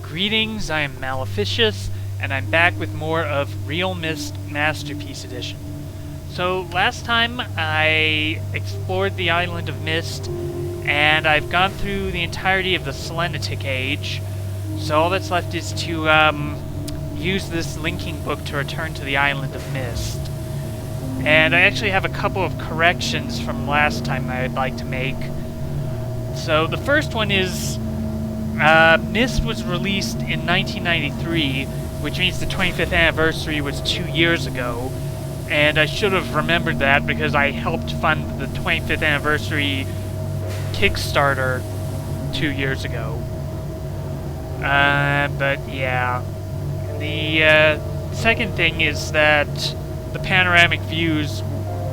Greetings, I am Maleficious, and I'm back with more of Real Mist Masterpiece Edition. So, last time I explored the Island of Mist, and I've gone through the entirety of the Selenitic Age, so all that's left is to use this linking book to return to the Island of Mist. And I actually have a couple of corrections from last time that I'd like to make. So, the first one is... Mist was released in 1993, which means the 25th anniversary was 2 years ago, and I should have remembered that because I helped fund the 25th anniversary Kickstarter 2 years ago. But yeah. The second thing is that the panoramic views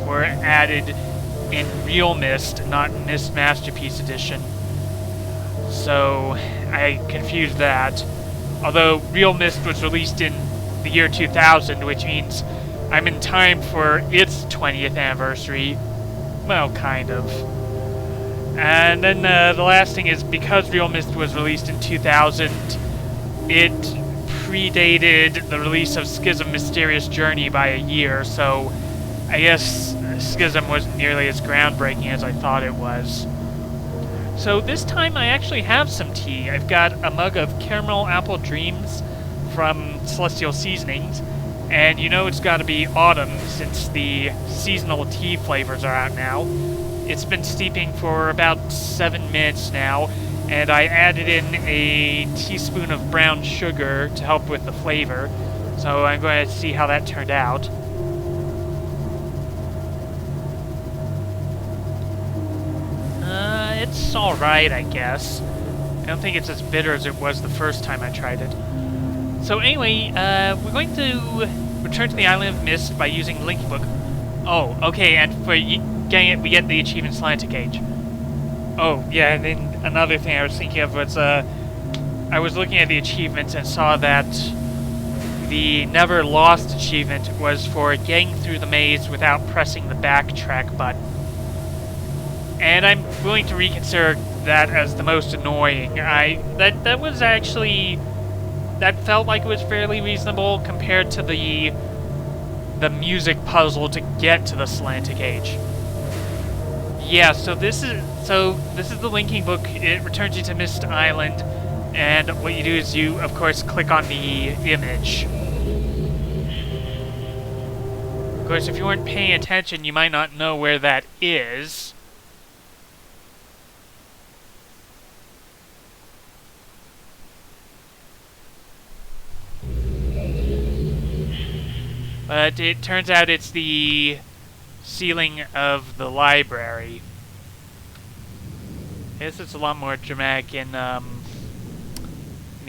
were added in Real Mist, not Mist Masterpiece Edition. So, I confused that. Although Real Mist was released in the year 2000, which means I'm in time for its 20th anniversary. Well, kind of. And then the last thing is, because Real Mist was released in 2000, it predated the release of Schism Mysterious Journey by a year, so I guess Schism wasn't nearly as groundbreaking as I thought it was. So this time I actually have some tea. I've got a mug of Caramel Apple Dreams from Celestial Seasonings, and you know it's got to be autumn since the seasonal tea flavors are out now. It's been steeping for about 7 minutes now, and I added in a teaspoon of brown sugar to help with the flavor, so I'm going to see how that turned out. It's alright, I guess. I don't think it's as bitter as it was the first time I tried it. So anyway, we're going to return to the Island of Mist by using the linking book. Oh, okay, and for getting it, we get the achievement Selenitic Age. Oh, yeah, and then another thing I was thinking of was, I was looking at the achievements and saw that the Never Lost achievement was for getting through the maze without pressing the backtrack button. And I'm willing to reconsider that as the most annoying. That was actually... That felt like it was fairly reasonable compared to the music puzzle to get to the Selenitic Age. Yeah, so this is the linking book. It returns you to Mist Island, and what you do is you, of course, click on the image. Of course, if you weren't paying attention, you might not know where that is. But it turns out it's the ceiling of the library. I guess it's a lot more dramatic in the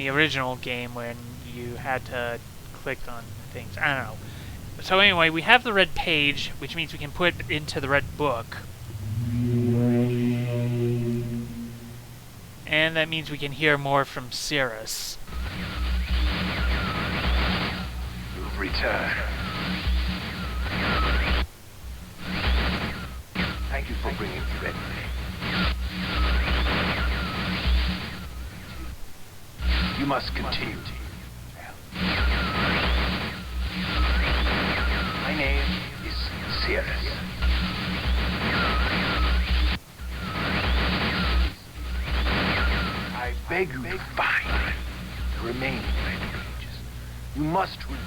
original game when you had to click on things. I don't know. So anyway, we have the red page, which means we can put it into the red book. And that means we can hear more from Cirrus. You've returned. Thank you for bringing the red page. You must continue. My name is Cirrus. I beg you to find the remaining red pages. You must read.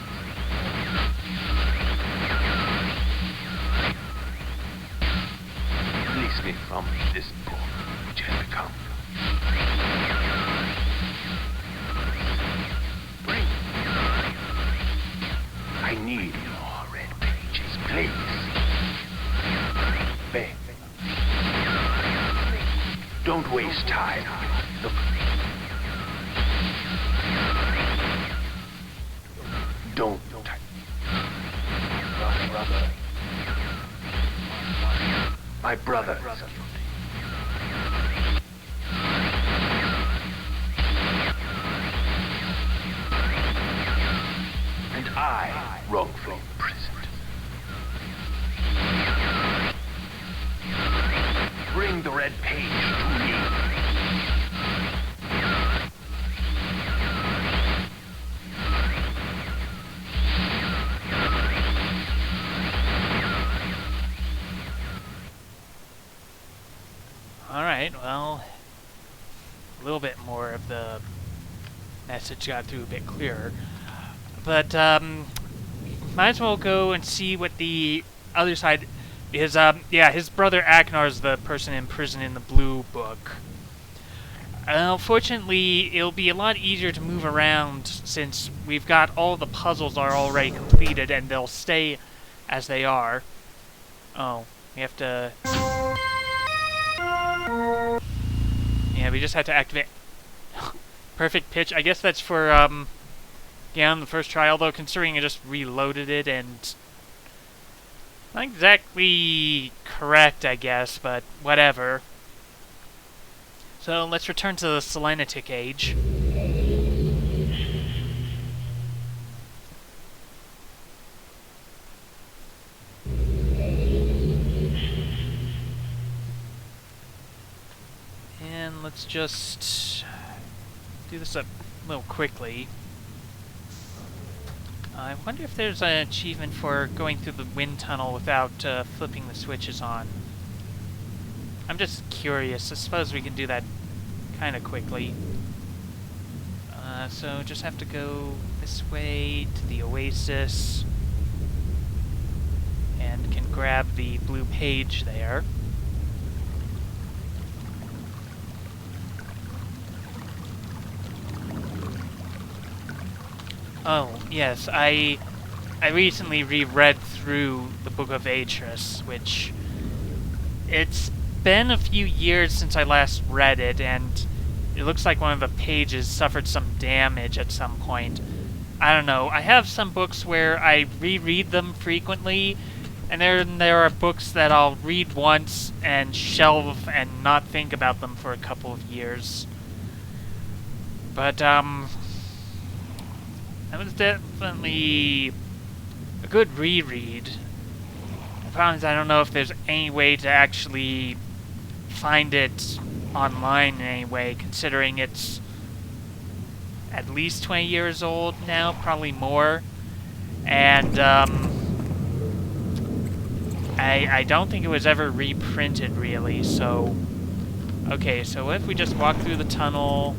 Release me from this book which has become. Bring. I need more red pages, please. Beg. Don't waste time. Look. Don't touch. Brother. My brother is guilty. I wrongfully imprisoned. Bring the red page to me. Alright, well, a little bit more of the message got through a bit clearer. But, might as well go and see what the other side is. Yeah, his brother Aknar is the person in prison in the blue book. Fortunately, it'll be a lot easier to move around since we've got all the puzzles are already completed and they'll stay as they are. Oh, we have to... Yeah, we just had to activate perfect pitch. I guess that's for, yeah, on the first try, although considering I just reloaded it and... Not exactly correct, I guess, but whatever. So, let's return to the Selenitic Age. And let's just do this up a little quickly. I wonder if there's an achievement for going through the wind tunnel without flipping the switches on. I'm just curious. I suppose we can do that kind of quickly. So just have to go this way to the Oasis and can grab the blue page there. Oh, yes, I recently reread through the Book of Atreus, which... It's been a few years since I last read it, and it looks like one of the pages suffered some damage at some point. I don't know, I have some books where I reread them frequently, and then there are books that I'll read once and shelve and not think about them for a couple of years. But, that was definitely a good reread. The problem is I don't know if there's any way to actually find it online in any way, considering it's at least 20 years old now, probably more. And, I don't think it was ever reprinted, really, so... Okay, so what if we just walk through the tunnel...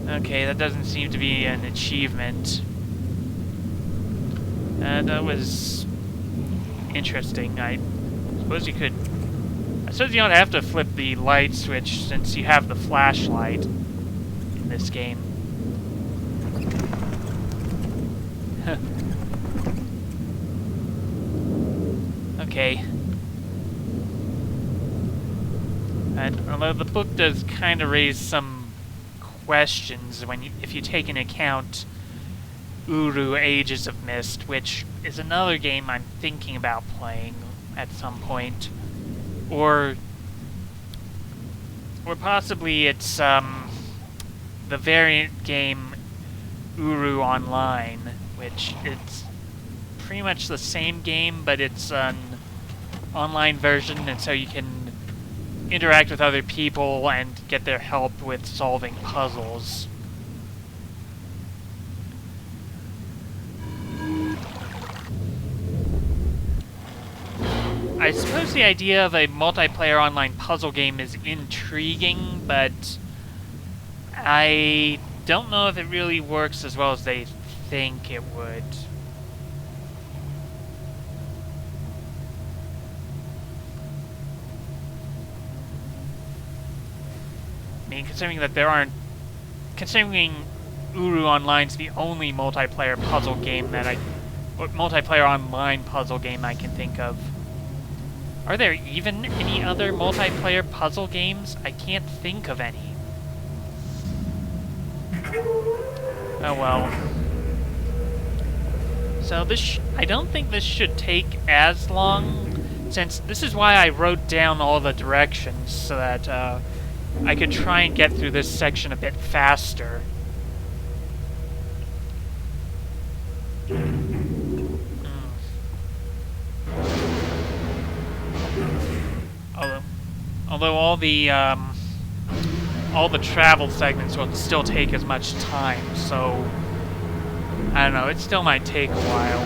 Okay, that doesn't seem to be an achievement. That was interesting. I suppose you could... I suppose you don't have to flip the light switch since you have the flashlight in this game. Okay. And although the book does kind of raise some questions if you take into account Uru Ages of Mist, which is another game I'm thinking about playing at some point, or possibly it's the variant game Uru Online, which it's pretty much the same game, but it's an online version, and so you can interact with other people and get their help with solving puzzles. I suppose the idea of a multiplayer online puzzle game is intriguing, but I don't know if it really works as well as they think it would. I mean, considering that considering Uru Online's the only multiplayer puzzle game that multiplayer online puzzle game I can think of. Are there even any other multiplayer puzzle games? I can't think of any. Oh well. So I don't think this should take as long, since this is why I wrote down all the directions, so that, I could try and get through this section a bit faster. Although all the travel segments will still take as much time, so I don't know, it still might take a while.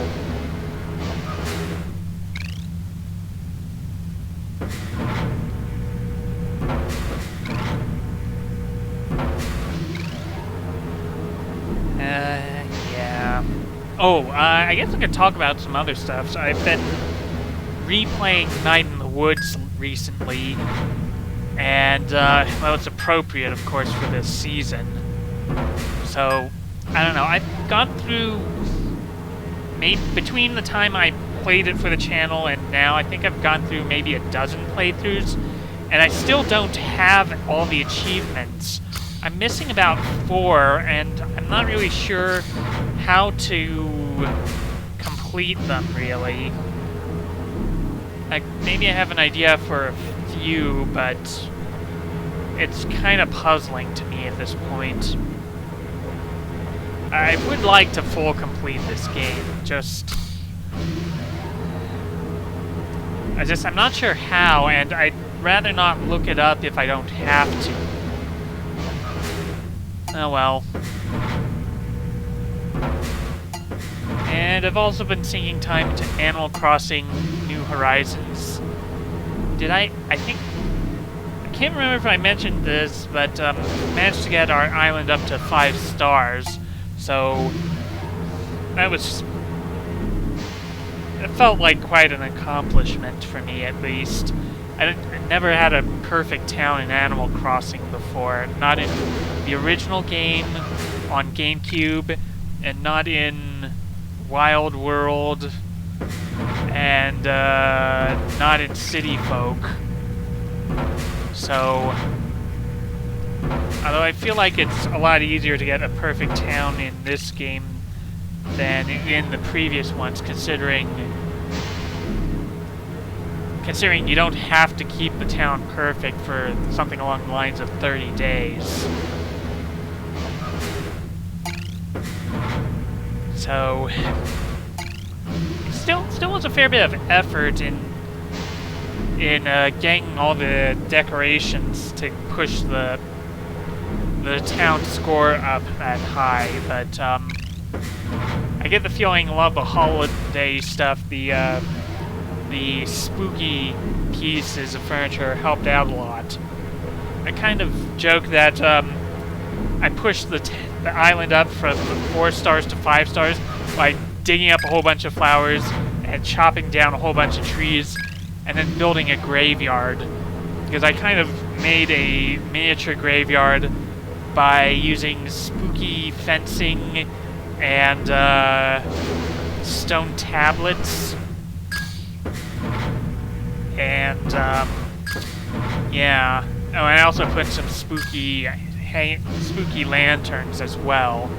Yeah. Oh, I guess I could talk about some other stuff. So I've been replaying Night in the Woods recently, and, well, it's appropriate, of course, for this season. So, I don't know, I've gone through, maybe between the time I played it for the channel and now, I think I've gone through maybe a dozen playthroughs, and I still don't have all the achievements. I'm missing about 4, and I'm not really sure how to complete them, really. Like, maybe I have an idea for a few, but it's kind of puzzling to me at this point. I would like to full complete this game, I'm not sure how, and I'd rather not look it up if I don't have to. Oh well. And I've also been sinking time into Animal Crossing New Horizons. I can't remember if I mentioned this, but managed to get our island up to 5 stars. So it felt like quite an accomplishment for me, at least. I never had a perfect town in Animal Crossing before. Not in the original game on GameCube, and not in Wild World, and not in City Folk. So, although I feel like it's a lot easier to get a perfect town in this game than in the previous ones, considering you don't have to keep the town perfect for something along the lines of 30 days. So, still was a fair bit of effort in getting all the decorations to push the town score up that high, but I get the feeling a lot of the holiday stuff, the spooky pieces of furniture helped out a lot. I kind of joke that I pushed the island up from 4 stars to 5 stars by digging up a whole bunch of flowers and chopping down a whole bunch of trees and then building a graveyard. Because I kind of made a miniature graveyard by using spooky fencing and stone tablets. And, yeah. Oh, and I also put some spooky lanterns as well.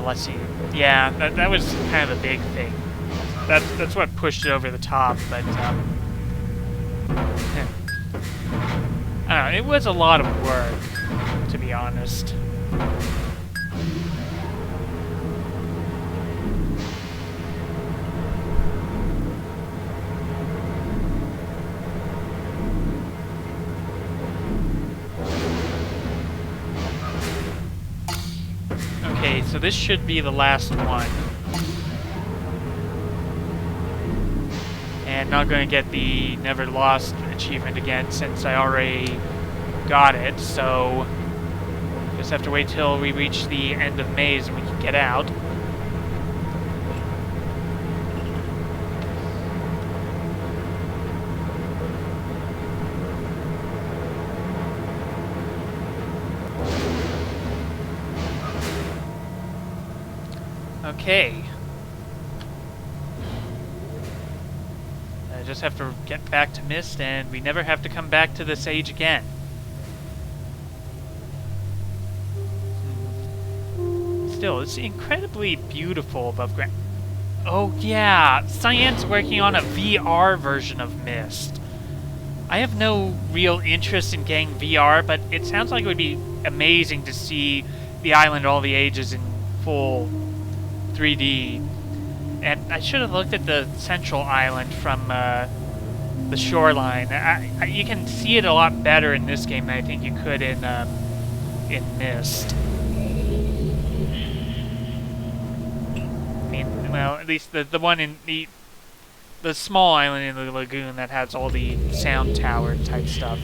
Let's see. Yeah, that was kind of a big thing. That's what pushed it over the top, but, I don't know, it was a lot of work, to be honest. Okay, so this should be the last one. And not going to get the Never Lost achievement again since I already got it, so just have to wait till we reach the end of Maze and we can get out. Okay. I just have to get back to Mist, and we never have to come back to this age again. Still, it's incredibly beautiful above ground. Oh yeah, Cyan's working on a VR version of Mist. I have no real interest in getting VR, but it sounds like it would be amazing to see the island All the Ages in full 3D. And I should have looked at the central island from the shoreline. You can see it a lot better in this game than I think you could in Myst. I mean, well, at least the one in the small island in the lagoon that has all the sound tower type stuff.